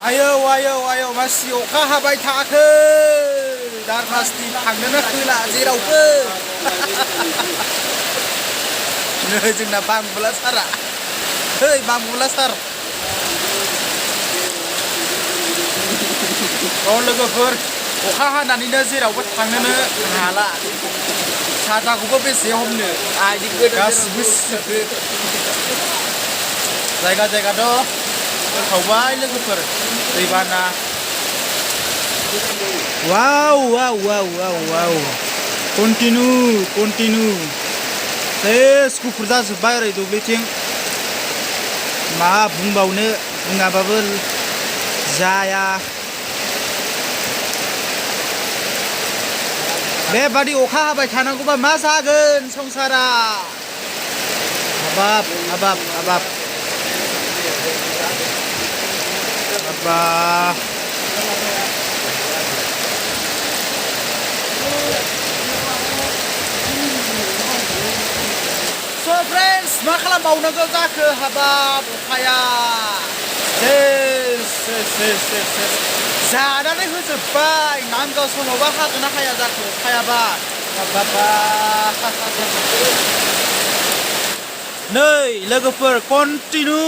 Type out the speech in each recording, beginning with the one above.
आयौ आयौ आयौ मासि अखा हाबाय थायाखै दारमासनि थांनोनो होला जेरावबो नै जोंना बांबुला सारा है बांबुला सार लोगोफोर अखा हानानैनो जेरावबो थांनोनो हाला साथाखौबो बेसे हमनो गासिबो सिजोबो जायगा जायगाथ' खावबाय लोगोफोर दैबाना वाव वाव वाव वाव वाव कन्टिनिउ सेस गुफुर जाजोब्बाय ओरै दुब्लिथिं मा बुंबावनो बुङाबाबो जाया बेबादि अखा हाबाय थानांगौबा मा जागोन संसारा हाबाब So friends, मा खालामबावनांगौ जाखो हाबाब अखाया जानानै होजोब्बाय नांगौ समावबा हागोन ना हाया जाखो अखायाबा नै लोगोफोर कन्टिनिउ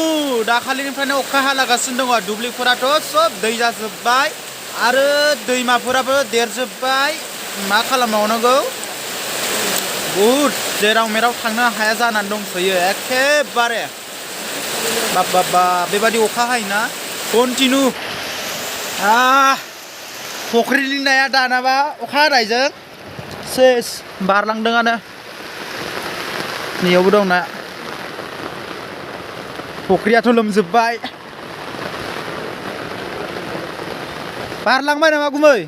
दाखालिनिफ्रायनो अखा हालागासिनो दङ दुब्लिफोराथ' सब दै जाजोब्बाय आरो दैमाफोराबो देरजोब्बाय मा खालामबावनांगौ बुहुद जेराव मेराव थांनो हाया जानानै दंसोयो एखेबारे बाबा बेबादि अखा हायोना कन्टिनिउ फुख्रिनि नाया दानाबा अखा हानायजों सेस बारलांदोंआनो नैयावबो दं ना फुख्रियाथ' लोमजोब्बाय बारलांबाय नामा गुमै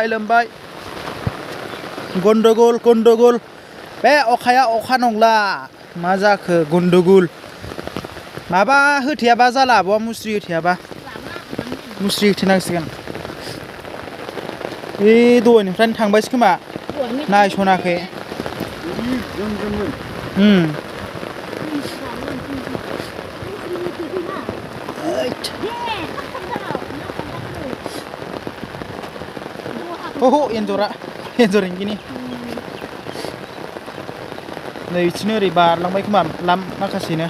लोमबाय गन्डगोल बे अखाया अखा नंला मा जाखो गन्डगोल माबा होथेयाबा जाला आब'आ मुस्रि होथेयाबा मुस्रि होथेनांसिगोन बे दहायनिफ्रायनो थांबायसो खोमा नायसनाखै एन्जर इंगिनि नै बिथिंनो ओरै बारलांबाय खोमा माखासेनो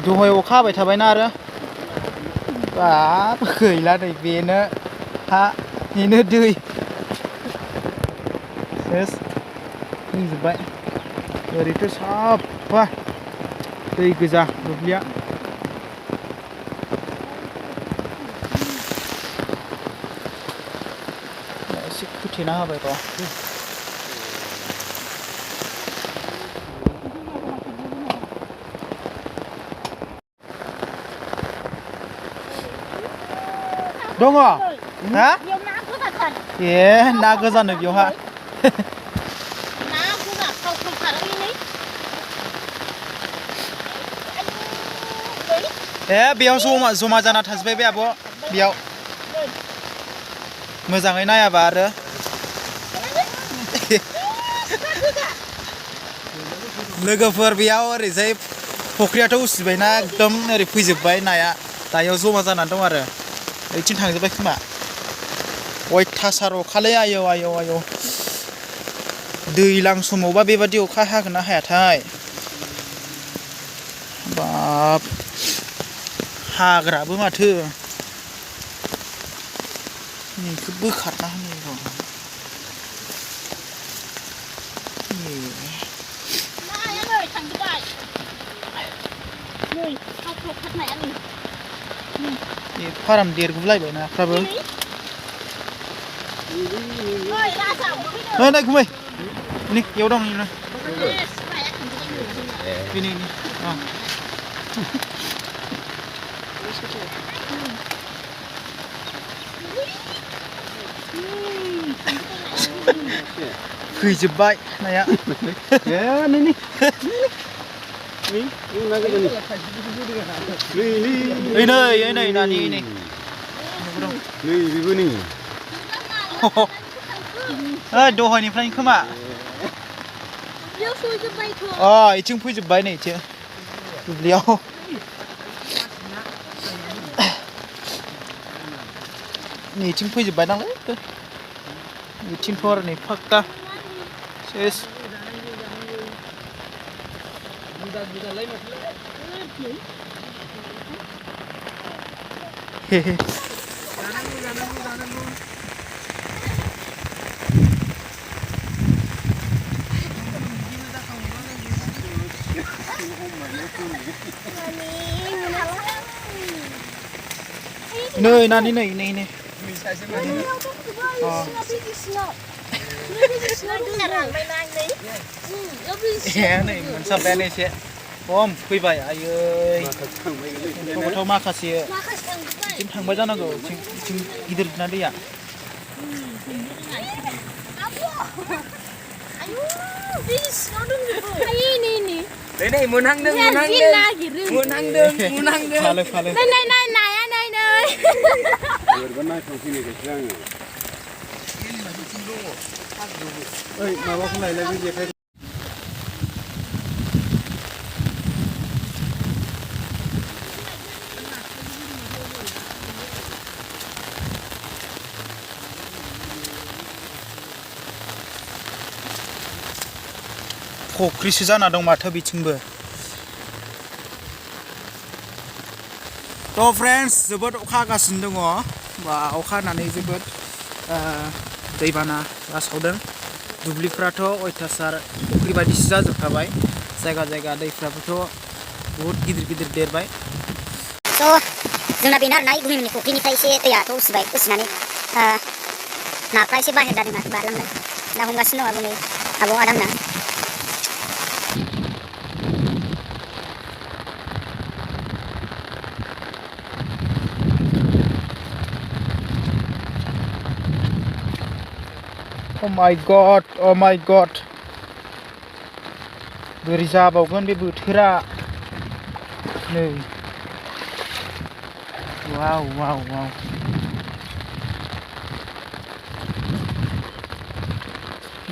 दहाय अखा हाबाय थाबायना आरो बाब गैला नै बेनो हा बेनो दै सेस बुंजोब्बाय ओरैथ' साफा दै गोजा दुब्लिया एसे खोथेना होबाय र' दङ हा ए ना गोजानो बेयावहा बेयाव जमा जाना थाजोब्बाय बे आब' बेयाव मोजाङै नायाबा आरो लोगोफोर बेयाव ओरैजाय फुख्रियाथ' उसिबायना एकदम ओरै फैजोब्बाय नाया दायाव जमा जानानै दं आरो ओइथिं थांजोब्बाय खोमा अयथासार अखालै आयौ दैज्लां समावबा बेबादि अखा हागोन ना हायाथाय बाब हाग्राबो माथो बेखौ बोखारना होनांगौ फाराम देरगुलायबाय नाफ्राबो नै गुमै नै बेयाव दं बेनि फैजोब्बाय नाया नै नानि नै दहायनिफ्रायनो खोमा इथिं फैजोब्बाय नै इथिं दुब्लियाव नैथिं फैजोब्बाय नालाय इथिंथ' आरो नै फाक्का सेस नै नानि नै नै नै नै मोनसाबबायानो एसे खम फैबाय आयै गथ' माखासे बिथिं थांबाय जानांगौ बिथिं गिदिर ना दैया Đây munang फालो फालो ओइ माबाखौ लायलाय बे जेखाइ फख्रिसो जाना दं माथो बिथिंबो थ' फ्रेन्ड्स जोबोद अखा हागासिनो दङ बा अखा हानानै जोबोद दैबाना रासावदों दुब्लिफ्राथ' अयथासार फुख्रि बायदिसो जाजोबखाबाय जायगा जायगा दैफ्राबोथ' बहुत गिदिर गिदिर देरबाय थ' जोंना बेनो आरोना गुबुननि फुख्रिनिफ्राय एसे दैयाथ' उसिबाय उसिनानै नाफ्रा एसे बाहेर जादों आरो बारलांबाय ना हमगासिनो दं आरो नै आबौ आदामना Oh my god बोरै जाबावगोन बे बोथोरा नै वाव वाव वाव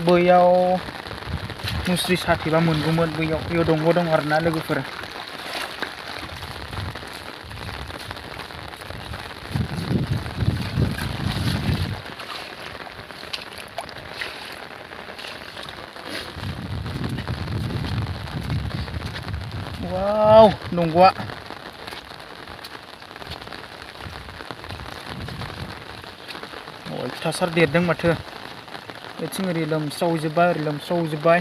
बैयाव मुस्रि साथेबा मोनगौमोन बैयाव दंग' दं आरोना लोगोफोर वाव दंग'आ अयथासार देरदों माथो बेथिं ओरै लोमस्रावजोब्बाय ओरै लोमस्रावजोब्बाय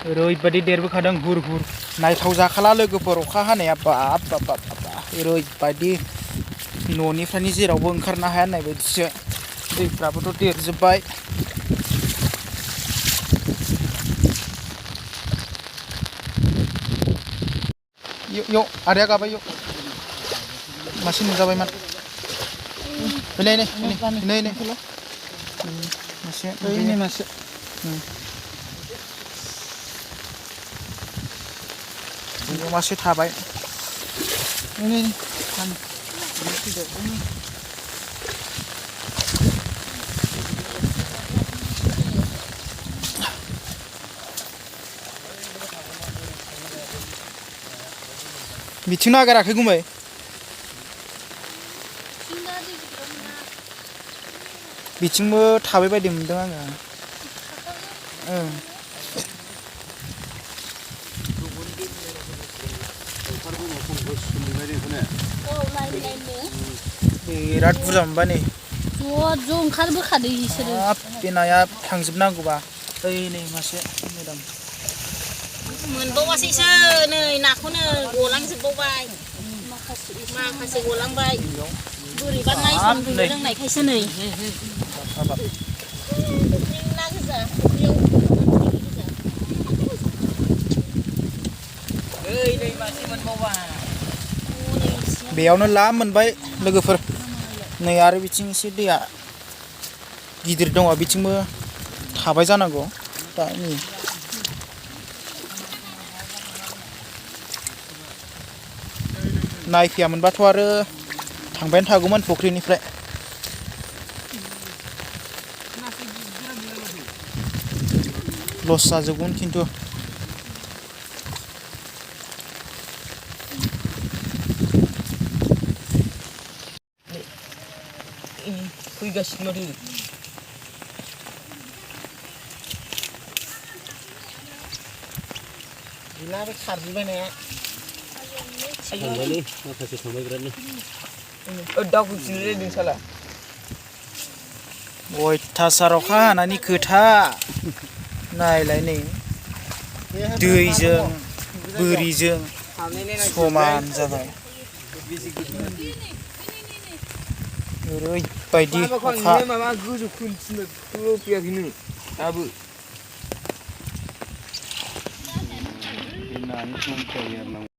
ओरैबायदि देरबोखादों हुर हुर नायथाव जाखाला लोगोफोर अखा हानाया बाब बाब बाब ओरैबायदि न'निफ्रायनो जेरावबो ओंखारनो हाया होननाय बायदिसो दैफ्राबोथ' देरजोब्बाय यो आदाया गाबाय यो मासे नुजाबायमोन नै नै नै नै मासे नै मासे मासे थाबाय नै बिथिं नागाराखै गुमै बिथिंबो थाबाय बायदि मोनदों आङो बिराद बुरजा मोनबाय नै ज' ओंखारबोखादो बिसोरो बे नाया थांजोबनांगौबा ओइ नै मासे मेदाम मोनबावासैसो नै नाखौनो गलांजोबबावबाय माखासे गलांबाय बोरैबा नायसननो रोंनायखायसो नै ना गोजा ओइ नै मासे मोनबावबाय बेयावनो ला मोनबाय लोगोफोर नै आरो बिथिं एसे दैया गिदिर दङ बिथिंबो थाबाय जानांगौ दा नै नायफैयामोनबाथ' आरो थांबायानो थागौमोन फुख्रिनिफ्राय लस जाजोबगौमोन खिन्थु फैगासिनो माथो गैला बे खारजोब्बाय नाया थांबायलै माखासे थांबाय बिरादनो दाउखौ जिरायदों साला अयथासार अखा हानायनि खोथा नायलाय नै दैजों बोरिजों समान जाबाय ओरैबायदि अखा माबा गोजौ खोनथिनो फैयाखैनो दाबो नानि सम जायो आरो ना